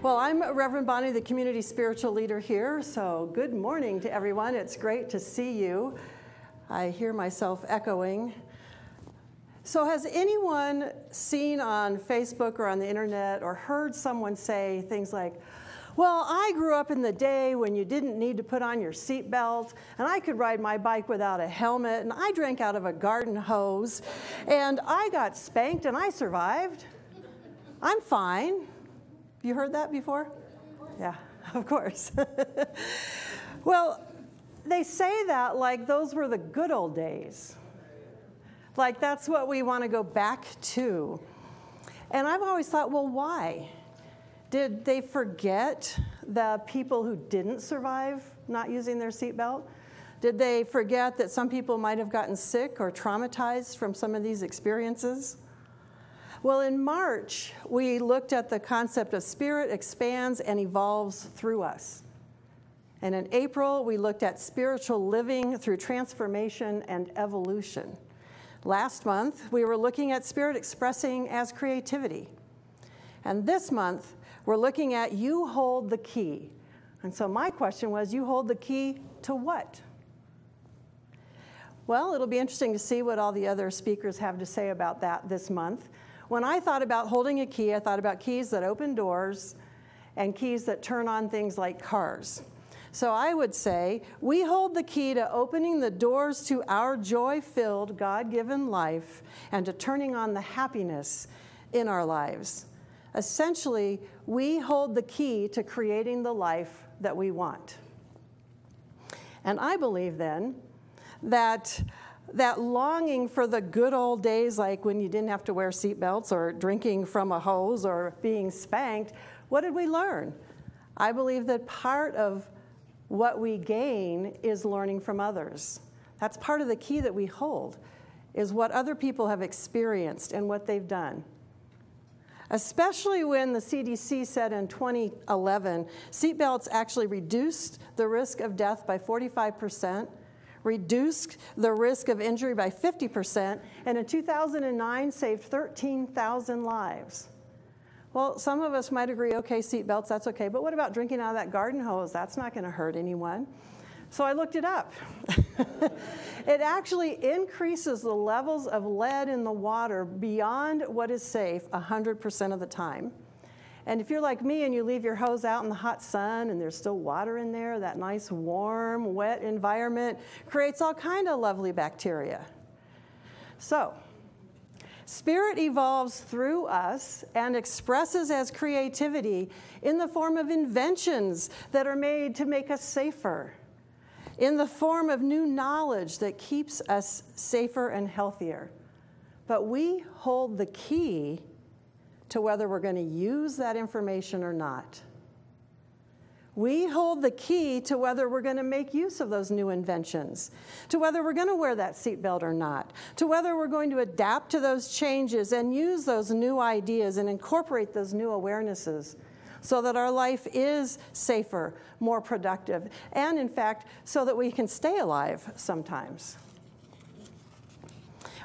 Well, I'm Reverend Bonnie, the community spiritual leader here, so good morning to everyone. It's great to see you. I hear myself echoing. So has anyone seen on Facebook or on the internet or heard someone say things like, well, I grew up in the day when you didn't need to put on your seatbelt, and I could ride my bike without a helmet, and I drank out of a garden hose, and I got spanked and I survived. I'm fine. You heard that before? Yeah, of course. Well, they say that like those were the good old days. Like that's what we want to go back to. And I've always thought, well, why? Did they forget the people who didn't survive not using their seatbelt? Did they forget that some people might have gotten sick or traumatized from some of these experiences? Well, in March, we looked at the concept of spirit expands and evolves through us. And in April, we looked at spiritual living through transformation and evolution. Last month, we were looking at spirit expressing as creativity. And this month, we're looking at you hold the key. And so my question was, you hold the key to what? Well, it'll be interesting to see what all the other speakers have to say about that this month. When I thought about holding a key, I thought about keys that open doors and keys that turn on things like cars. So I would say we hold the key to opening the doors to our joy-filled, God-given life and to turning on the happiness in our lives. Essentially, we hold the key to creating the life that we want. And I believe then that longing for the good old days, like when you didn't have to wear seatbelts or drinking from a hose or being spanked, what did we learn? I believe that part of what we gain is learning from others. That's part of the key that we hold, is what other people have experienced and what they've done. Especially when the CDC said in 2011, seatbelts actually reduced the risk of death by 45%, reduced the risk of injury by 50%, and in 2009 saved 13,000 lives. Well, some of us might agree, okay, seatbelts, that's okay, but what about drinking out of that garden hose? That's not going to hurt anyone. So I looked it up. It actually increases the levels of lead in the water beyond what is safe 100% of the time. And if you're like me and you leave your hose out in the hot sun and there's still water in there, that nice warm, wet environment creates all kind of lovely bacteria. So, spirit evolves through us and expresses as creativity in the form of inventions that are made to make us safer, in the form of new knowledge that keeps us safer and healthier. But we hold the key to whether we're going to use that information or not. We hold the key to whether we're going to make use of those new inventions, to whether we're going to wear that seatbelt or not, to whether we're going to adapt to those changes and use those new ideas and incorporate those new awarenesses so that our life is safer, more productive, and in fact, so that we can stay alive sometimes.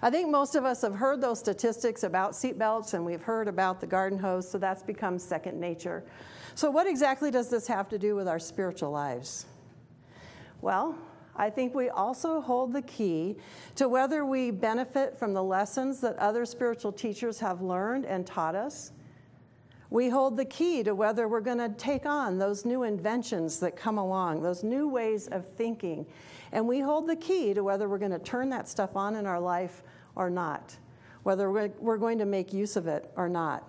I think most of us have heard those statistics about seatbelts, and we've heard about the garden hose, so that's become second nature. So what exactly does this have to do with our spiritual lives? Well, I think we also hold the key to whether we benefit from the lessons that other spiritual teachers have learned and taught us. We hold the key to whether we're going to take on those new inventions that come along, those new ways of thinking. And we hold the key to whether we're going to turn that stuff on in our life or not, whether we're going to make use of it or not.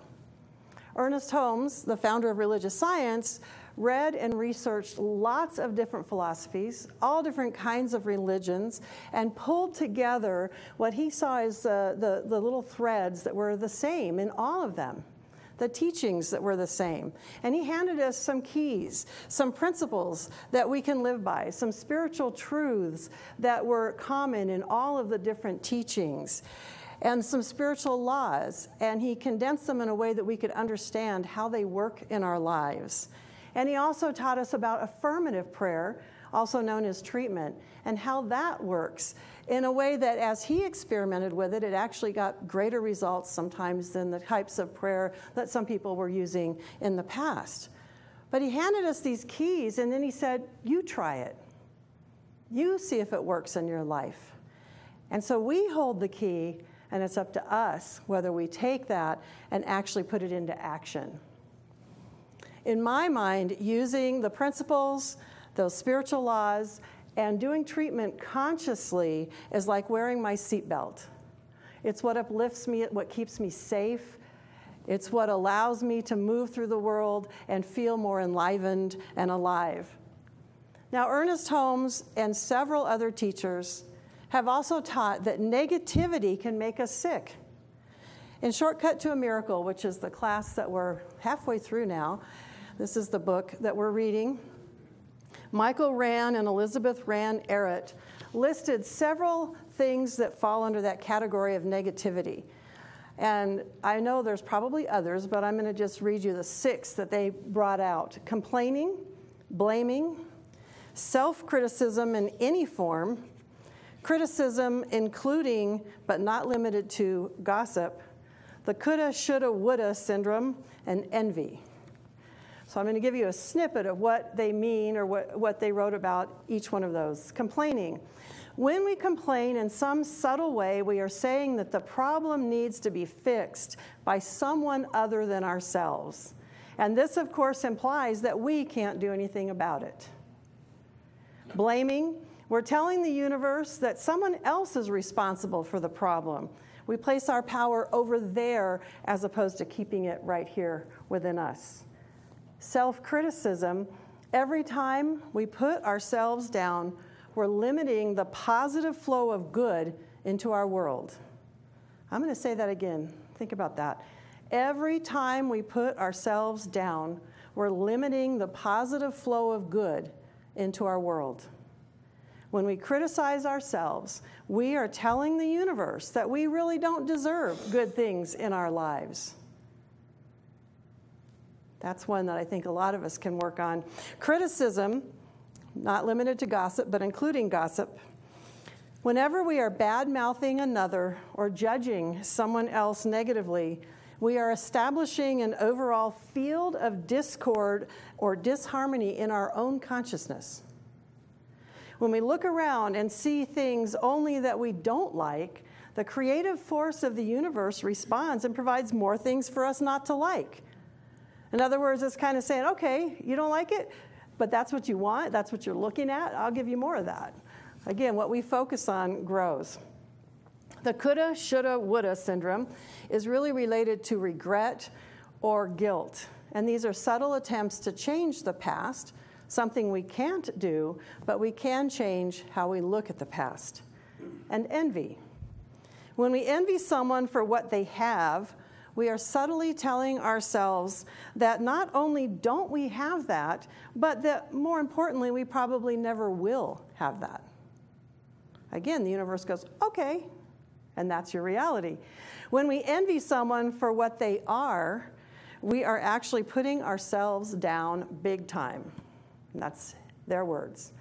Ernest Holmes, the founder of religious science, read and researched lots of different philosophies, all different kinds of religions, and pulled together what he saw as the little threads that were the same in all of them, the teachings that were the same. And he handed us some keys, some principles that we can live by, some spiritual truths that were common in all of the different teachings, and some spiritual laws. And he condensed them in a way that we could understand how they work in our lives. And he also taught us about affirmative prayer, also known as treatment, and how that works in a way that as he experimented with it, it actually got greater results sometimes than the types of prayer that some people were using in the past. But he handed us these keys, and then he said, you try it. You see if it works in your life. And so we hold the key, and it's up to us whether we take that and actually put it into action. In my mind, using the principles, those spiritual laws, and doing treatment consciously is like wearing my seatbelt. It's what uplifts me, what keeps me safe. It's what allows me to move through the world and feel more enlivened and alive. Now, Ernest Holmes and several other teachers have also taught that negativity can make us sick. In Shortcut to a Miracle, which is the class that we're halfway through now, this is the book that we're reading, Michael Rand and Elizabeth Rand Arrett listed several things that fall under that category of negativity. And I know there's probably others, but I'm going to just read you the 6 that they brought out. Complaining, blaming, self-criticism in any form, criticism including but not limited to gossip, the coulda, shoulda, woulda syndrome, and envy. So I'm going to give you a snippet of what they mean or what they wrote about each one of those. Complaining. When we complain in some subtle way, we are saying that the problem needs to be fixed by someone other than ourselves. And this, of course, implies that we can't do anything about it. Blaming. We're telling the universe that someone else is responsible for the problem. We place our power over there as opposed to keeping it right here within us. Self-criticism. Every time we put ourselves down, we're limiting the positive flow of good into our world. I'm going to say that again. Think about that. Every time we put ourselves down, we're limiting the positive flow of good into our world. When we criticize ourselves, we are telling the universe that we really don't deserve good things in our lives. That's one that I think a lot of us can work on. Criticism, not limited to gossip, but including gossip. Whenever we are bad-mouthing another or judging someone else negatively, we are establishing an overall field of discord or disharmony in our own consciousness. When we look around and see things only that we don't like, the creative force of the universe responds and provides more things for us not to like. In other words, it's kind of saying, okay, you don't like it, but that's what you want, that's what you're looking at, I'll give you more of that. Again, what we focus on grows. The coulda, shoulda, woulda syndrome is really related to regret or guilt. And these are subtle attempts to change the past, something we can't do, but we can change how we look at the past. And envy. When we envy someone for what they have, we are subtly telling ourselves that not only don't we have that, but that more importantly, we probably never will have that. Again, the universe goes, okay, and that's your reality. When we envy someone for what they are, we are actually putting ourselves down big time. And that's their words.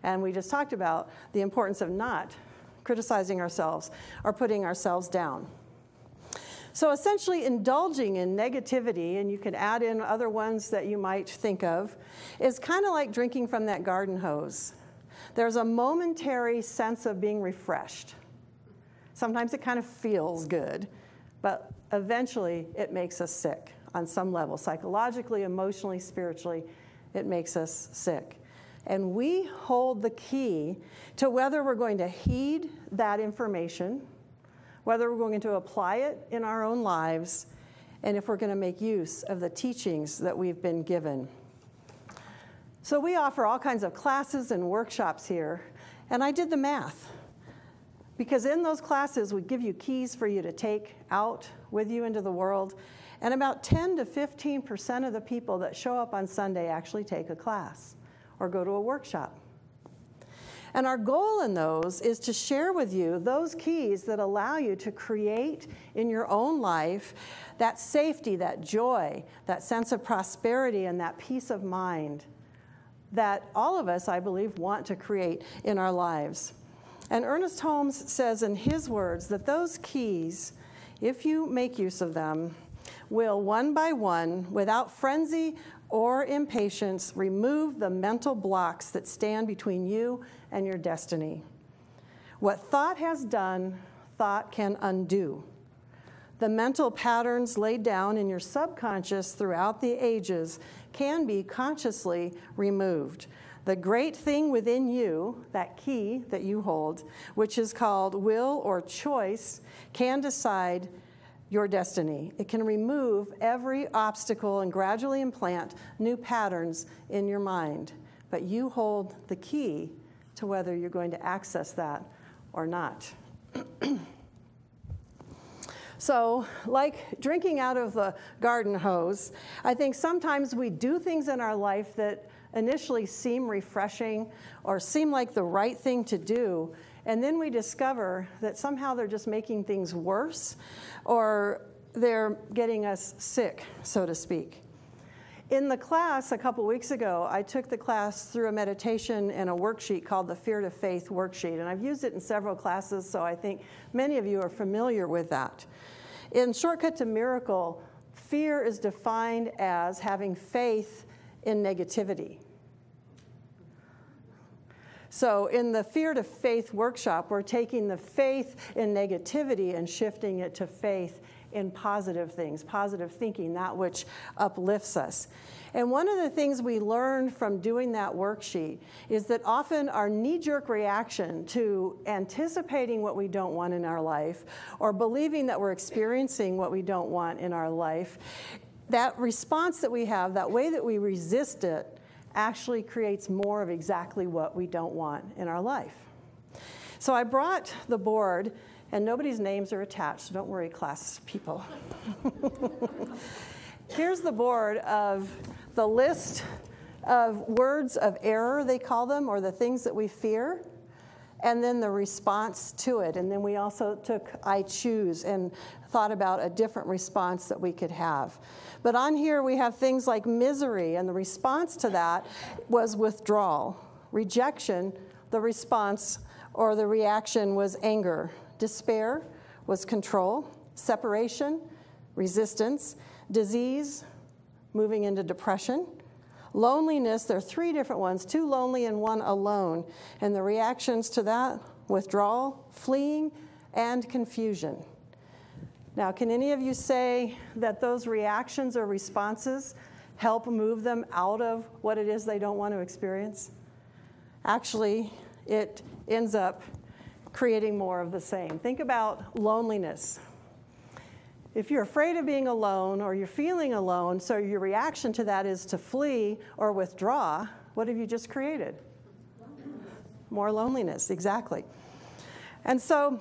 And we just talked about the importance of not criticizing ourselves or putting ourselves down. So essentially indulging in negativity, and you can add in other ones that you might think of, is kind of like drinking from that garden hose. There's a momentary sense of being refreshed. Sometimes it kind of feels good, but eventually it makes us sick on some level. Psychologically, emotionally, spiritually, it makes us sick. And we hold the key to whether we're going to heed that information, whether we're going to apply it in our own lives, and if we're going to make use of the teachings that we've been given. So we offer all kinds of classes and workshops here, and I did the math. Because in those classes, we give you keys for you to take out with you into the world, and about 10 to 15% of the people that show up on Sunday actually take a class or go to a workshop. And our goal in those is to share with you those keys that allow you to create in your own life that safety, that joy, that sense of prosperity, and that peace of mind that all of us, I believe, want to create in our lives. And Ernest Holmes says in his words that those keys, if you make use of them, will one by one, without frenzy or impatience remove the mental blocks that stand between you and your destiny. What thought has done, thought can undo. The mental patterns laid down in your subconscious throughout the ages can be consciously removed. The great thing within you, that key that you hold, which is called will or choice, can decide your destiny. It can remove every obstacle and gradually implant new patterns in your mind. But you hold the key to whether you're going to access that or not. So, like drinking out of the garden hose, I think sometimes we do things in our life that initially seem refreshing or seem like the right thing to do, and then we discover that somehow they're just making things worse, or they're getting us sick, so to speak. In the class a couple weeks ago, I took the class through a meditation and a worksheet called the Fear to Faith worksheet, and I've used it in several classes, so I think many of you are familiar with that. In Shortcut to Miracle, fear is defined as having faith in negativity. So in the Fear to Faith workshop, we're taking the faith in negativity and shifting it to faith in positive things, positive thinking, that which uplifts us. And one of the things we learned from doing that worksheet is that often our knee-jerk reaction to anticipating what we don't want in our life or believing that we're experiencing what we don't want in our life, that response that we have, that way that we resist it, actually creates more of exactly what we don't want in our life. So I brought the board, and nobody's names are attached, so don't worry, class people. Here's the board of the list of words of error, they call them, or the things that we fear, and then the response to it. And then we also took I choose and thought about a different response that we could have. But on here we have things like misery, and the response to that was withdrawal. Rejection, the response or the reaction was anger. Despair was control. Separation, resistance. Disease, moving into depression. Loneliness, there are 3 different ones, 2 lonely and 1 alone. And the reactions to that, withdrawal, fleeing, and confusion. Now, can any of you say that those reactions or responses help move them out of what it is they don't want to experience? Actually, it ends up creating more of the same. Think about loneliness. If you're afraid of being alone or you're feeling alone, so your reaction to that is to flee or withdraw, what have you just created? More loneliness, exactly. And so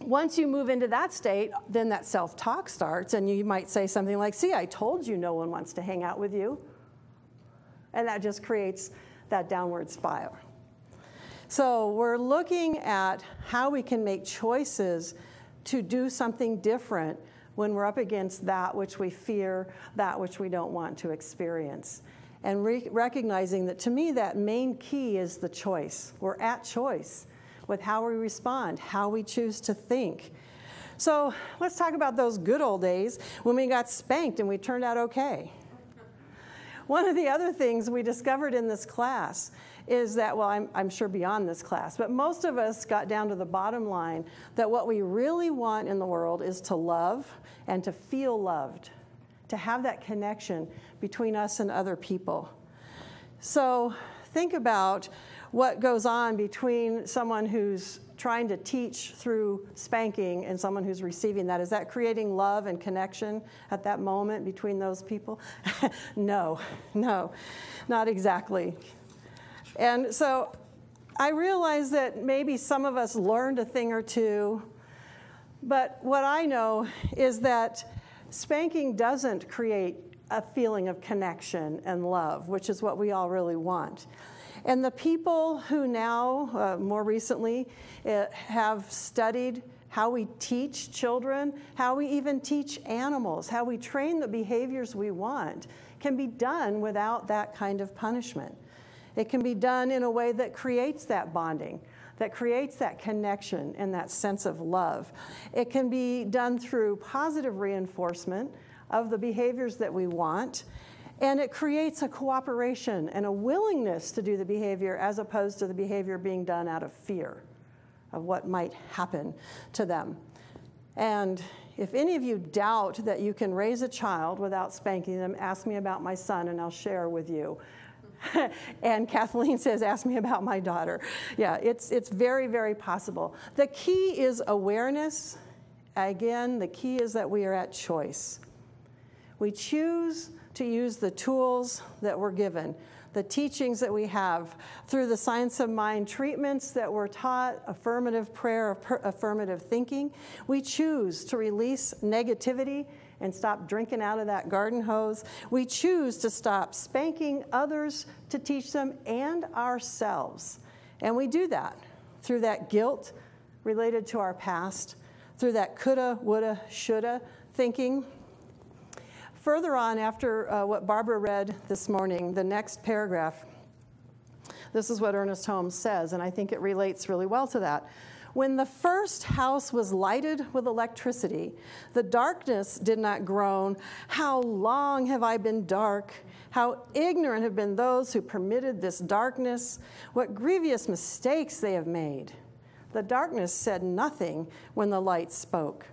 once you move into that state, then that self-talk starts, and you might say something like, see, I told you no one wants to hang out with you. And that just creates that downward spiral. So we're looking at how we can make choices to do something different when we're up against that which we fear, that which we don't want to experience. And recognizing that, to me, that main key is the choice. We're at choice with how we respond, how we choose to think. So let's talk about those good old days when we got spanked and we turned out okay. One of the other things we discovered in this class is that, well, I'm sure beyond this class, but most of us got down to the bottom line that what we really want in the world is to love and to feel loved, to have that connection between us and other people. So think about what goes on between someone who's trying to teach through spanking and someone who's receiving that. Is that creating love and connection at that moment between those people? No, not exactly. And so I realize that maybe some of us learned a thing or two, but what I know is that spanking doesn't create a feeling of connection and love, which is what we all really want. And the people who now, more recently, have studied how we teach children, how we even teach animals, how we train the behaviors we want, can be done without that kind of punishment. It can be done in a way that creates that bonding, that creates that connection and that sense of love. It can be done through positive reinforcement of the behaviors that we want, And it creates a cooperation and a willingness to do the behavior as opposed to the behavior being done out of fear of what might happen to them. And if any of you doubt that you can raise a child without spanking them, ask me about my son and I'll share with you. And Kathleen says, ask me about my daughter. Yeah, it's very, very possible. The key is awareness. Again, the key is that we are at choice. We choose to use the tools that we're given, the teachings that we have through the science of mind treatments that we're taught, affirmative prayer, affirmative thinking. We choose to release negativity and stop drinking out of that garden hose. We choose to stop spanking others to teach them and ourselves. And we do that through that guilt related to our past, through that coulda, woulda, shoulda thinking. Further on, after what Barbara read this morning, the next paragraph, this is what Ernest Holmes says, and I think it relates really well to that. When the first house was lighted with electricity, the darkness did not groan, "How long have I been dark? How ignorant have been those who permitted this darkness? What grievous mistakes they have made." The darkness said nothing when the light spoke.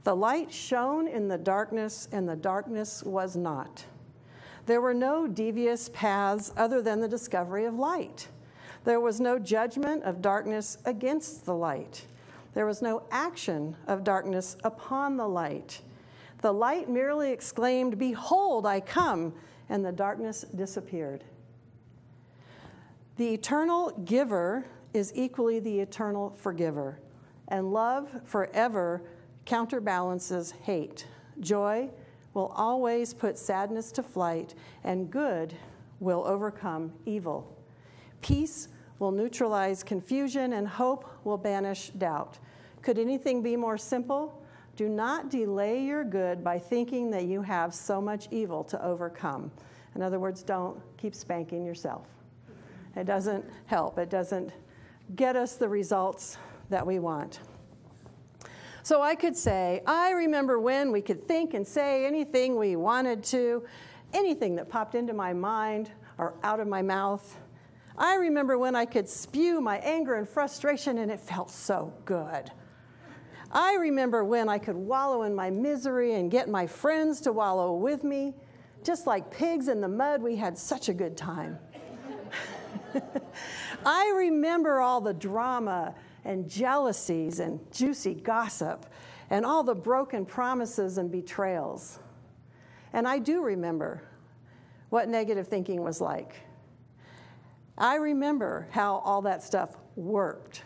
The light shone in the darkness, and the darkness was not. There were no devious paths other than the discovery of light. There was no judgment of darkness against the light. There was no action of darkness upon the light. The light merely exclaimed, "Behold, I come," and the darkness disappeared. The eternal giver is equally the eternal forgiver, and love forever counterbalances hate. Joy will always put sadness to flight, and good will overcome evil. Peace will neutralize confusion, and hope will banish doubt. Could anything be more simple? Do not delay your good by thinking that you have so much evil to overcome. In other words, don't keep spanking yourself. It doesn't help. It doesn't get us the results that we want. So I could say, I remember when we could think and say anything we wanted to, anything that popped into my mind or out of my mouth. I remember when I could spew my anger and frustration and it felt so good. I remember when I could wallow in my misery and get my friends to wallow with me. Just like pigs in the mud, we had such a good time. I remember all the drama and jealousies and juicy gossip and all the broken promises and betrayals. And I do remember what negative thinking was like. I remember how all that stuff worked.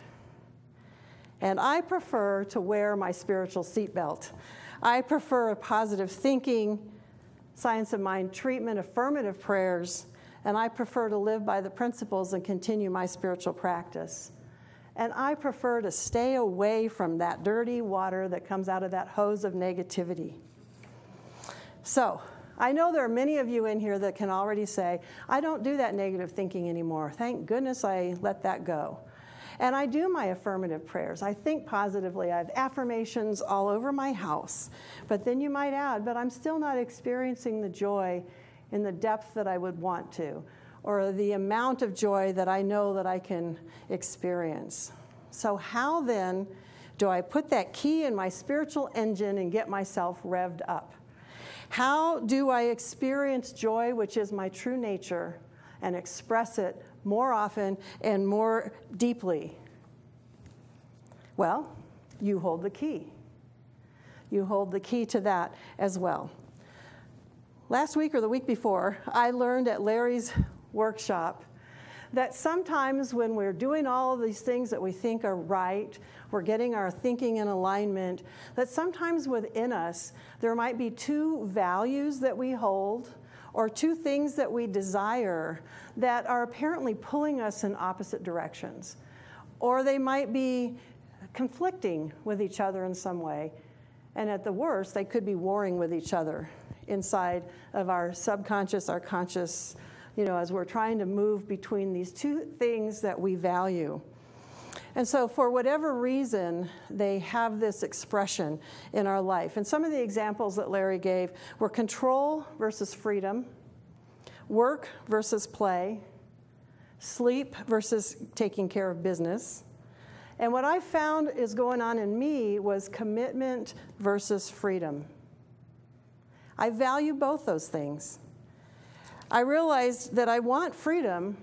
And I prefer to wear my spiritual seatbelt. I prefer a positive thinking, science of mind treatment, affirmative prayers, and I prefer to live by the principles and continue my spiritual practice. And I prefer to stay away from that dirty water that comes out of that hose of negativity. So, I know there are many of you in here that can already say, I don't do that negative thinking anymore. Thank goodness I let that go. And I do my affirmative prayers. I think positively. I have affirmations all over my house. But then you might add, but I'm still not experiencing the joy in the depth that I would want to, or the amount of joy that I know that I can experience. So how then do I put that key in my spiritual engine and get myself revved up? How do I experience joy, which is my true nature, and express it more often and more deeply? Well, you hold the key. You hold the key to that as well. Last week or the week before, I learned at Larry's workshop that sometimes when we're doing all of these things that we think are right, we're getting our thinking in alignment, that sometimes within us there might be two values that we hold or two things that we desire that are apparently pulling us in opposite directions. Or they might be conflicting with each other in some way. And at the worst, they could be warring with each other inside of our subconscious, our conscious, as we're trying to move between these two things that we value. And so for whatever reason, they have this expression in our life. And some of the examples that Larry gave were control versus freedom, work versus play, sleep versus taking care of business. And what I found is going on in me was commitment versus freedom. I value both those things. I realized that I want freedom.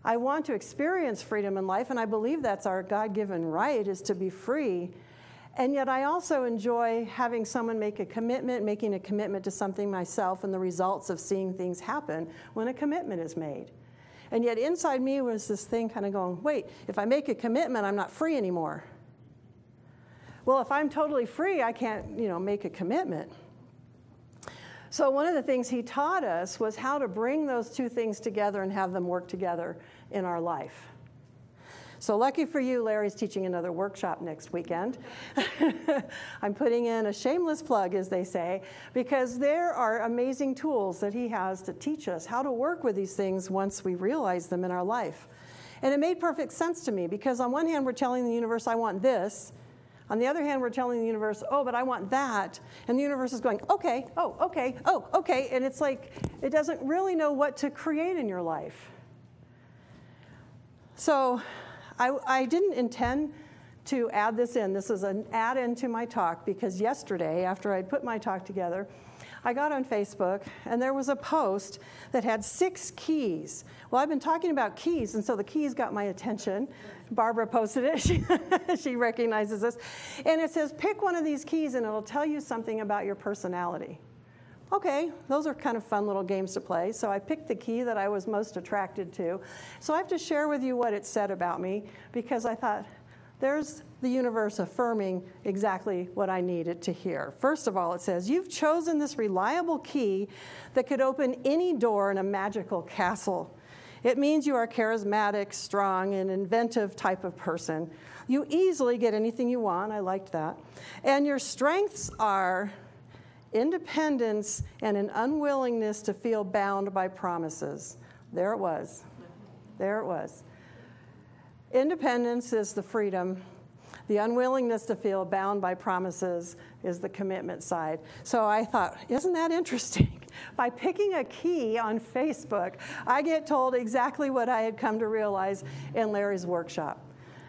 I want to experience freedom in life, and I believe that's our God-given right, is to be free. And yet I also enjoy having someone make a commitment, making a commitment to something myself, and the results of seeing things happen when a commitment is made. And yet inside me was this thing kind of going, wait, if I make a commitment, I'm not free anymore. Well, if I'm totally free, I can't, make a commitment. So one of the things he taught us was how to bring those two things together and have them work together in our life. So lucky for you, Larry's teaching another workshop next weekend. I'm putting in a shameless plug, as they say, because there are amazing tools that he has to teach us how to work with these things once we realize them in our life. And it made perfect sense to me, because on one hand, we're telling the universe, I want this. On the other hand, we're telling the universe, oh, but I want that. And the universe is going, okay, oh, okay, oh, okay. And it's like it doesn't really know what to create in your life. So I didn't intend to add this in. This is an add-in to my talk, because yesterday, after I put my talk together, I got on Facebook, and there was a post that had 6 keys. Well, I've been talking about keys, and so the keys got my attention. Barbara posted it. She recognizes this. And it says, pick one of these keys, and it'll tell you something about your personality. Okay, those are kind of fun little games to play. So I picked the key that I was most attracted to. So I have to share with you what it said about me, because I thought, there's the universe affirming exactly what I needed to hear. First of all, it says, you've chosen this reliable key that could open any door in a magical castle. It means you are a charismatic, strong, and inventive type of person. You easily get anything you want. I liked that. And your strengths are independence and an unwillingness to feel bound by promises. There it was. There it was. Independence is the freedom. The unwillingness to feel bound by promises is the commitment side. So I thought, isn't that interesting? By picking a key on Facebook, I get told exactly what I had come to realize in Larry's workshop.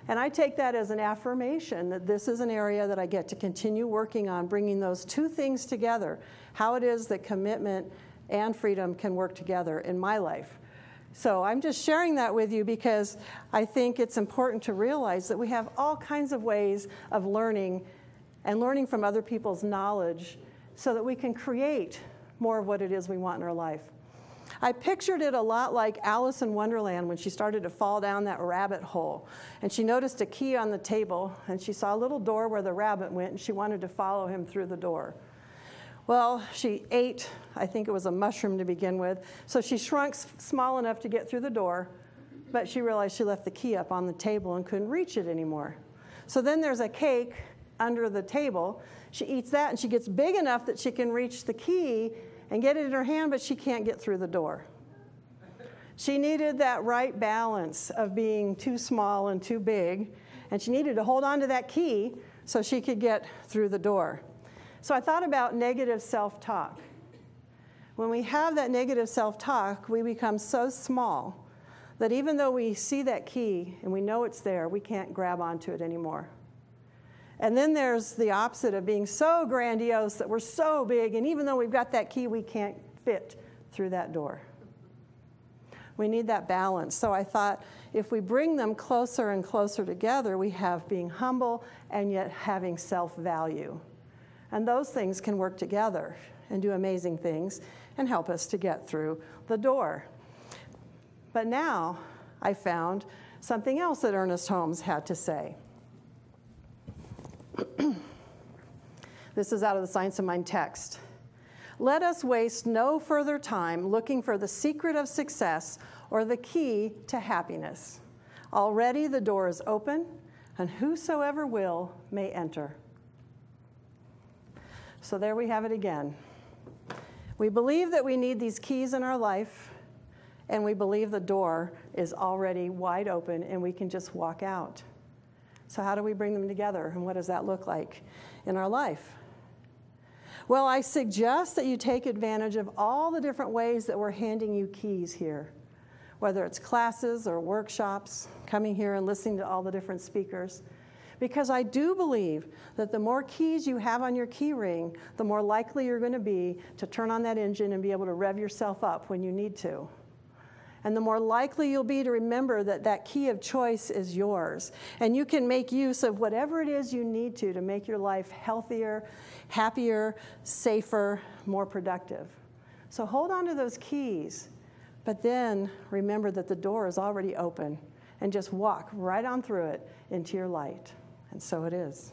And I take that as an affirmation that this is an area that I get to continue working on, bringing those two things together, how it is that commitment and freedom can work together in my life. So I'm just sharing that with you because I think it's important to realize that we have all kinds of ways of learning and learning from other people's knowledge so that we can create more of what it is we want in our life. I pictured it a lot like Alice in Wonderland when she started to fall down that rabbit hole. And she noticed a key on the table, and she saw a little door where the rabbit went, and she wanted to follow him through the door. Well, she ate, I think it was a mushroom to begin with, so she shrunk small enough to get through the door, but she realized she left the key up on the table and couldn't reach it anymore. So then there's a cake under the table. She eats that, and she gets big enough that she can reach the key and get it in her hand, but she can't get through the door. She needed that right balance of being too small and too big, and she needed to hold on to that key so she could get through the door. So I thought about negative self-talk. When we have that negative self-talk, we become so small that even though we see that key and we know it's there, we can't grab onto it anymore. And then there's the opposite of being so grandiose that we're so big, and even though we've got that key, we can't fit through that door. We need that balance. So I thought if we bring them closer and closer together, we have being humble and yet having self-value. And those things can work together and do amazing things and help us to get through the door. But now I found something else that Ernest Holmes had to say. This is out of the Science of Mind text. Let us waste no further time looking for the secret of success or the key to happiness. Already the door is open, and whosoever will may enter. So there we have it again. We believe that we need these keys in our life, and we believe the door is already wide open and we can just walk out. So how do we bring them together, and what does that look like in our life? Well, I suggest that you take advantage of all the different ways that we're handing you keys here, whether it's classes or workshops, coming here and listening to all the different speakers. Because I do believe that the more keys you have on your key ring, the more likely you're going to be to turn on that engine and be able to rev yourself up when you need to. And the more likely you'll be to remember that that key of choice is yours. And you can make use of whatever it is you need to make your life healthier, happier, safer, more productive. So hold on to those keys, but then remember that the door is already open, and just walk right on through it into your light. And so it is.